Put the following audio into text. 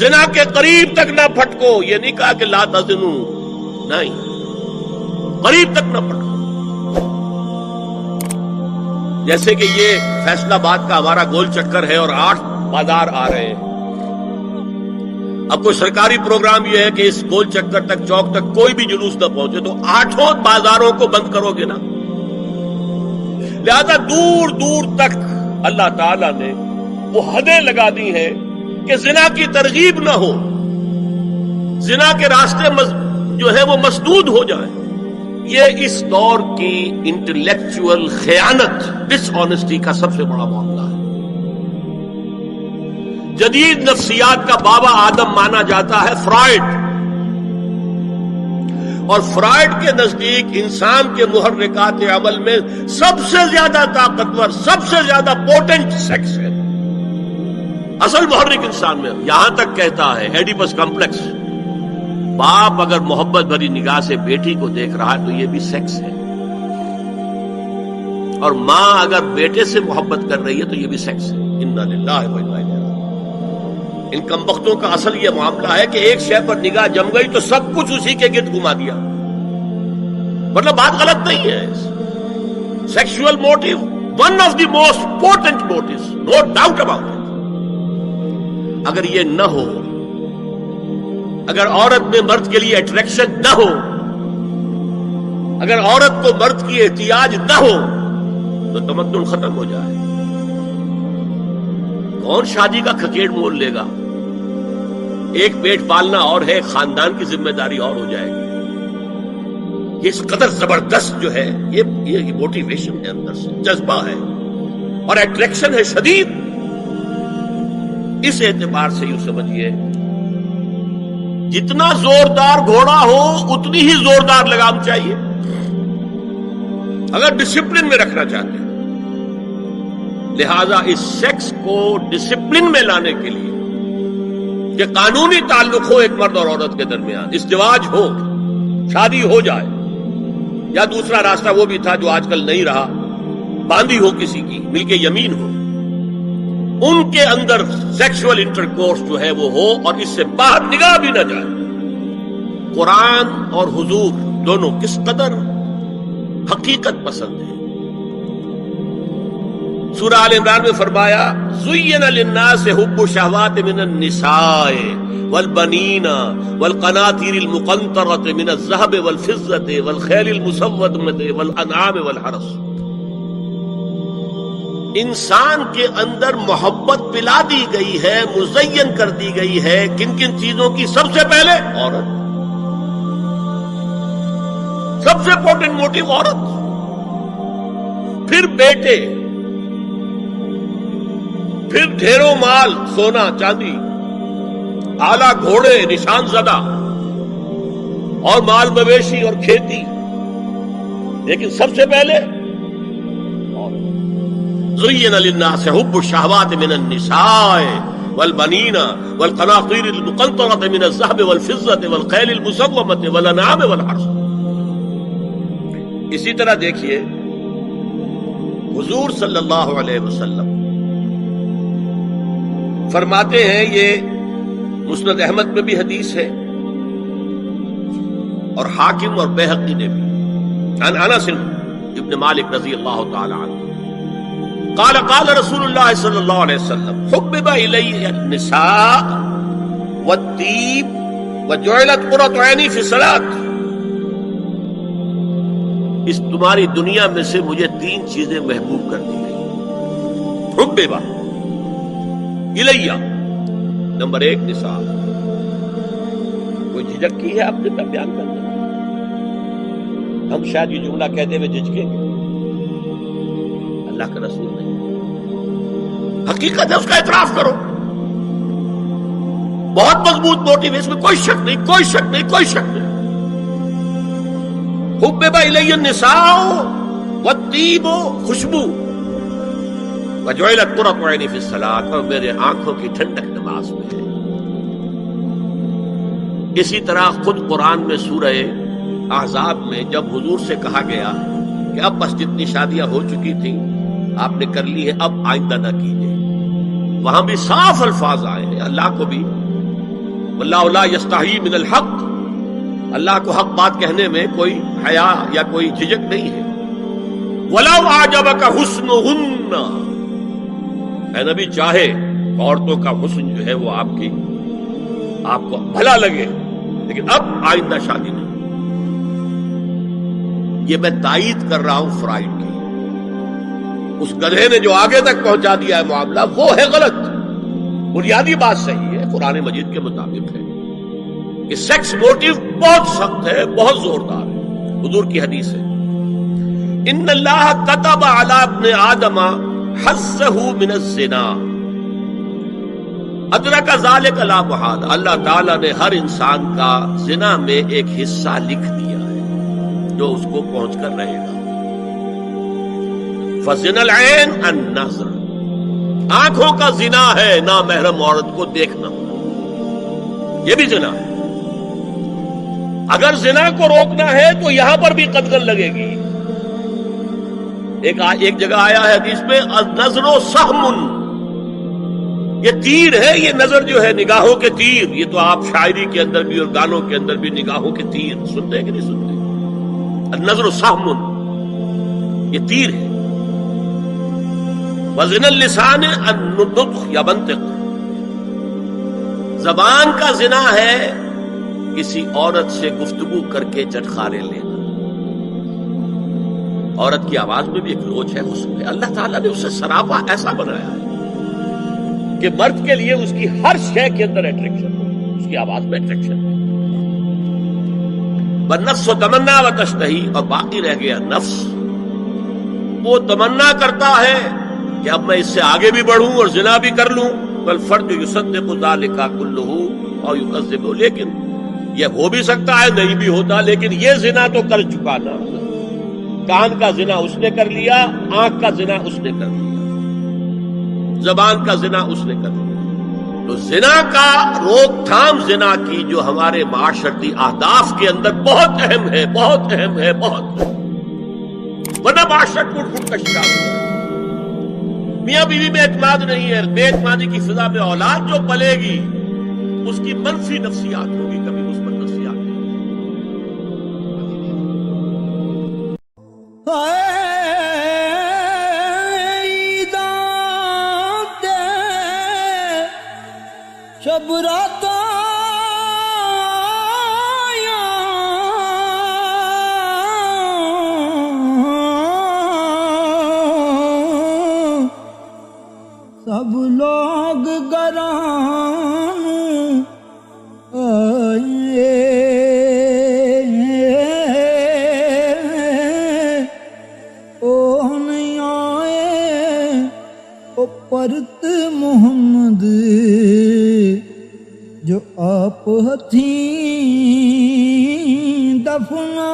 زنا کے قریب تک نہ پھٹکو، یہ نہیں کہا کہ لا تزنو، نہیں، قریب تک نہ پھٹکو۔ جیسے کہ یہ فیصلہ آباد کا ہمارا گول چکر ہے اور 8 بازار آ رہے ہیں، اب کوئی سرکاری پروگرام یہ ہے کہ اس گول چکر تک، چوک تک کوئی بھی جلوس نہ پہنچے، تو 8 بازاروں کو بند کرو گے نا۔ لہذا دور دور تک اللہ تعالی نے وہ حدیں لگا دی ہیں کہ زنا کی ترغیب نہ ہو، زنا کے راستے جو ہے وہ مسدود ہو جائیں۔ یہ اس دور کی انٹلیکچوئل خیانت، ڈس آنیسٹی کا سب سے بڑا معاملہ ہے۔ جدید نفسیات کا بابا آدم مانا جاتا ہے فرائڈ، اور فرائڈ کے نزدیک انسان کے محرکات عمل میں سب سے زیادہ طاقتور، سب سے زیادہ پوٹنٹ سیکس ہے، اصل محرک انسان میں۔ یہاں تک کہتا ہے ایڈیپس کمپلیکس، باپ اگر محبت بھری نگاہ سے بیٹی کو دیکھ رہا ہے تو یہ بھی سیکس ہے، اور ماں اگر بیٹے سے محبت کر رہی ہے تو یہ بھی سیکس ہے۔ انا للہ و انا الیہ راجعون۔ ان کمبختوں کا اصل یہ معاملہ ہے کہ ایک شے پر نگاہ جم گئی تو سب کچھ اسی کے گرد گھما دیا، مطلب بات غلط نہیں ہے۔ Sexual motive one of the most important motives, no doubt about it. اگر یہ نہ ہو، اگر عورت میں مرد کے لیے اٹریکشن نہ ہو، اگر عورت کو مرد کی احتیاج نہ ہو تو تمدن ختم ہو جائے۔ کون شادی کا کھکیڑ مول لے گا؟ ایک پیٹ پالنا اور ہے، خاندان کی ذمہ داری اور ہو جائے گی۔ اس قدر زبردست جو ہے یہ موٹیویشن ہے، اندر سے جذبہ ہے اور اٹریکشن ہے شدید۔ اس اعتبار سے یوں سمجھیے، جتنا زوردار گھوڑا ہو اتنی ہی زوردار لگام چاہیے اگر ڈسپلن میں رکھنا چاہتے ہیں۔ لہذا اس سیکس کو ڈسپلن میں لانے کے لیے کہ قانونی تعلق ہو ایک مرد اور عورت کے درمیان، ازدواج ہو، شادی ہو جائے، یا دوسرا راستہ وہ بھی تھا جو آج کل نہیں رہا، باندھی ہو کسی کی، مل کے یمین ہو، ان کے اندر سیکشول انٹرکورس جو ہے وہ ہو اور اس سے باہر نگاہ بھی نہ جائے۔ قرآن اور حضور دونوں کس قدر حقیقت پسند ہے۔ سورہ آل عمران میں فرمایا زُيِّنَ لِلنَّاسِ حُبُّ الشَّهَوَاتِ مِنَ النِّسَاءِ وَالْبَنِينَ وَالْقَنَاطِيرِ الْمُقَنطَرَةِ مِنَ الذَّهَبِ وَالْفِضَّةِ وَالْخَيْلِ الْمُسَوَّمَةِ وَالْأَنْعَامِ وَالْحَرْثِ۔ انسان کے اندر محبت پلا دی گئی ہے، مزین کر دی گئی ہے، کن کن چیزوں کی؟ سب سے پہلے عورت، سب سے امپورٹنٹ موٹیو عورت، پھر بیٹے، پھر ڈھیروں مال، سونا چاندی، اعلیٰ گھوڑے نشان زدہ، اور مال مویشی اور کھیتی، لیکن سب سے پہلے زُيِّنَ لِلنَّاسِ حُبُّ الشَّهَوَاتِ مِنَ النِّسَاءِ وَالْبَنِينَ وَالْقَنَاطِيرِ الْمُقَنطَرَةِ مِنَ الذَّهَبِ وَالْفِضَّةِ وَالْخَيْلِ الْمُسَوَّمَةِ وَالْأَنْعَامِ وَالْحَرْثِ۔ اسی طرح دیکھیے حضور صلی اللہ علیہ وسلم فرماتے ہیں، یہ مسند احمد میں بھی حدیث ہے اور حاکم اور بیہقی نے بھی، عن انس ابن مالک رضی اللہ تعالی عنہ قال قال رسول اللہ صلی اللہ علیہ وسلم حبب الی النساء والطیب وجعلت قرۃ عینی فی الصلاۃ۔ اس تمہاری دنیا میں سے مجھے 3 چیزیں محبوب کر دی گئی۔ حبب الی، نمبر 1 نساء۔ کوئی جھجک کی ہے آپ نے تب بیان کرنے؟ ہم شاید یہ جملہ کہتے ہوئے جھجکیں گے، اللہ کا رسول نہیں، حقیقت ہے، اس کا اعتراف کرو۔ بہت مضبوط موٹیو ہے، اس میں کوئی شک نہیں، کوئی شک نہیں، کوئی شک نہیں۔ حبب الی النساء والطیب، خوشبو، وجعلت قرۃ عینی فی الصلاۃ، اور میرے آنکھوں کی ٹھنڈک نماز میں ہے۔ اسی طرح خود قرآن میں سورہ احزاب میں جب حضور سے کہا گیا کہ اب بس جتنی شادیاں ہو چکی تھیں آپ نے کر لی ہے، اب آئندہ نہ کیجیے، وہاں بھی صاف الفاظ آئے ہیں، اللہ کو بھی واللہ لا یستحی من الحق، اللہ کو حق بات کہنے میں کوئی حیا یا کوئی جھجک نہیں ہے. وَلَوْ أَعْجَبَكَ حُسْنُهُنَّ، اے نبی چاہے عورتوں کا حسن جو ہے وہ آپ کو بھلا لگے، لیکن اب آئندہ شادی نہیں. یہ میں تائید کر رہا ہوں فرائڈ کی. اس گدھے نے جو آگے تک پہنچا دیا ہے معاملہ وہ ہے غلط. بنیادی بات صحیح ہے، قرآن مجید کے مطابق ہے کہ سیکس موٹیو بہت سخت ہے، بہت زوردار ہے. حضور کی حدیث ہے ان اللہ کتب علی ابن آدم حظہ من الزنا ادرک ذلک لا محالہ. اللہ تعالیٰ نے ہر انسان کا زنا میں ایک حصہ لکھ دیا ہے جو اس کو پہنچ کر رہے گا. فزنا العین النظر، آنکھوں کا زنا ہے نامحرم عورت کو دیکھنا، یہ بھی زنا ہے. اگر زنا کو روکنا ہے تو یہاں پر بھی قدغن لگے گی. ایک جگہ آیا ہے حدیث میں النظر سہم، یہ تیر ہے. یہ نظر جو ہے نگاہوں کے تیر، یہ تو آپ شاعری کے اندر بھی اور گانوں کے اندر بھی نگاہوں کے تیر سنتے ہیں کہ نہیں سنتے؟ النظر سہم، یہ تیر ہے. وزن اللسان النطق یا منطق، زبان کا زنا ہے کسی عورت سے گفتگو کر کے چٹخارے لینا. عورت کی آواز میں بھی ایک لوچ ہے، حسن ہے. اللہ تعالیٰ نے اسے سراپا ایسا بنایا ہے کہ مرد کے لیے اس کی ہر شے کے اندر اٹریکشن ہو، اس کی آواز میں اٹریکشن ہے. والنفس تمنا و تشتہی، اور باقی رہ گیا نفس، وہ تمنا کرتا ہے کہ اب میں اس سے آگے بھی بڑھوں اور زنا بھی کر لوں. والفرد یصدق ذلک کلہ اور یکذب، لیکن یہ ہو بھی سکتا ہے نہیں بھی ہوتا، لیکن یہ زنا تو کر چکا نا. کان کا زنا اس نے کر لیا، آنکھ کا زنا اس نے کر لیا، زبان کا زنا اس نے کر لیا. تو زنا کا روک تھام، زنا کی جو ہمارے معاشرتی اہداف کے اندر بہت اہم ہے، بہت اہم ہے، بہت اہم. ورنہ معاشرہ ٹوٹ پھوٹ کا شکار ہوتا ہے. میاں بیوی میں اعتماد نہیں ہے، بے اعتمادی کی فضا میں اولاد جو پلے گی اس کی منفی نفسیات ہوگی، کبھی مثبت نفسیات نہیں. شب رات سب لوگ گران آئے، او نہیں آئے او پرت محمد جو آپ ہتھیں دفنا